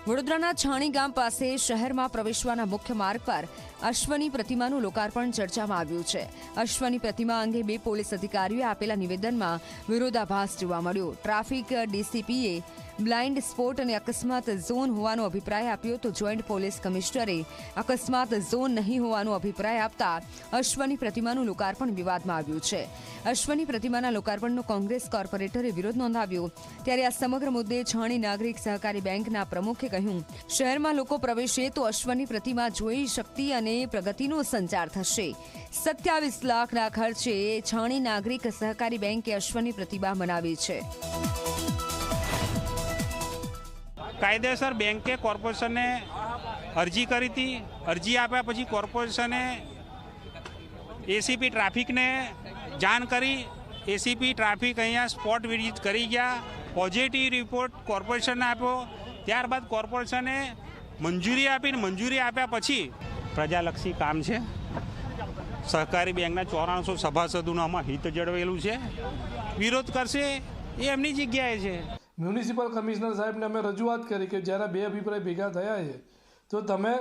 વડોદરાના છાણી ગામ પાસે શહેરમાં પ્રવેશવાના મુખ્ય માર્ગ પર અશ્વની પ્રતિમાનું લોકાર્પણ ચર્ચામાં આવ્યું છે. અશ્વની પ્રતિમા અંગે 2 પોલીસ અધિકારીઓએ આપેલા નિવેદનમાં વિરોધાભાસ જોવા મળ્યો. ટ્રાફિક ડીસીપીએ બ્લાઇન્ડ સ્પોટ અને અકસ્માત ઝોન હોવાનો અભિપ્રાય આપ્યો તો જોઈન્ટ પોલીસ કમિશનરે અકસ્માત ઝોન નહીં હોવાનો અભિપ્રાય આપતા અશ્વની પ્રતિમાનું લોકાર્પણ વિવાદમાં આવ્યું છે. અશ્વની પ્રતિમાના લોકાર્પણનો કોંગ્રેસ કોર્પોરેટરે વિરોધ નોંધાવ્યો. ત્યારે આ સમગ્ર મુદ્દે છાણી નાગરિક સહકારી બેંકના પ્રમુખે કહ્યું, શહેરમાં લોકો પ્રવેશે તો અશ્વની પ્રતિમા જોઈ શક્તિ અને પ્રગતિનો સંચાર થશે. 27 લાખના ખર્ચે છાણી નાગરિક સહકારી બેંકે અશ્વની પ્રતિમા બનાવી છે. કાયદેસર બેંકે કોર્પોરેશનને અરજી કરી હતી. અરજી આપ્યા પછી કોર્પોરેશને એસીપી ટ્રાફિકને જાણ કરી. એસીપી ટ્રાફિક અહીંયા સ્પોટ વિઝિટ કરી ગયા. પોઝિટિવ રિપોર્ટ કોર્પોરેશનને આપ્યો. ત્યારબાદ કોર્પોરેશને મંજૂરી આપીને મંજૂરી આપ્યા પછી પ્રજાલક્ષી કામ છે. સહકારી બેંકના 94 સભાસદોનું આમાં હિત જળવેલું છે. વિરોધ કરશે એ એમની જગ્યાએ છે. મ્યુનિસિપલ કમિશનર સાહેબને અમે રજૂઆત કરી કે જ્યારે 2 અભિપ્રાય ભેગા થયા છે તો તમે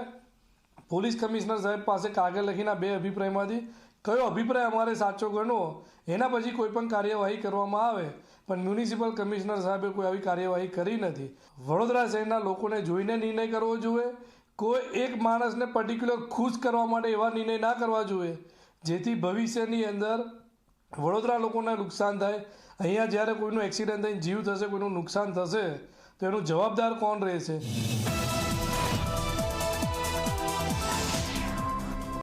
પોલીસ કમિશનર સાહેબ પાસે કાગળ લખીને 2 અભિપ્રાયમાંથી કયો અભિપ્રાય અમારે સાચો ગણવો એના પછી કોઈ પણ કાર્યવાહી કરવામાં આવે. પણ મ્યુનિસિપલ કમિશનર સાહેબે કોઈ આવી કાર્યવાહી કરી નથી. વડોદરા શહેરના લોકોને જોઈને નિર્ણય કરવો જોઈએ. કોઈ એક માણસને પર્ટિક્યુલર ખુશ કરવા માટે એવા નિર્ણય ના કરવા જોઈએ જેથી ભવિષ્યની અંદર વડોદરા લોકોને નુકસાન થાય. અહીંયા જ્યારે કોઈનું એક્સિડન્ટ થઈને જીવ થશે, કોઈનું નુકસાન થશે તો એનું જવાબદાર કોણ રહેશે?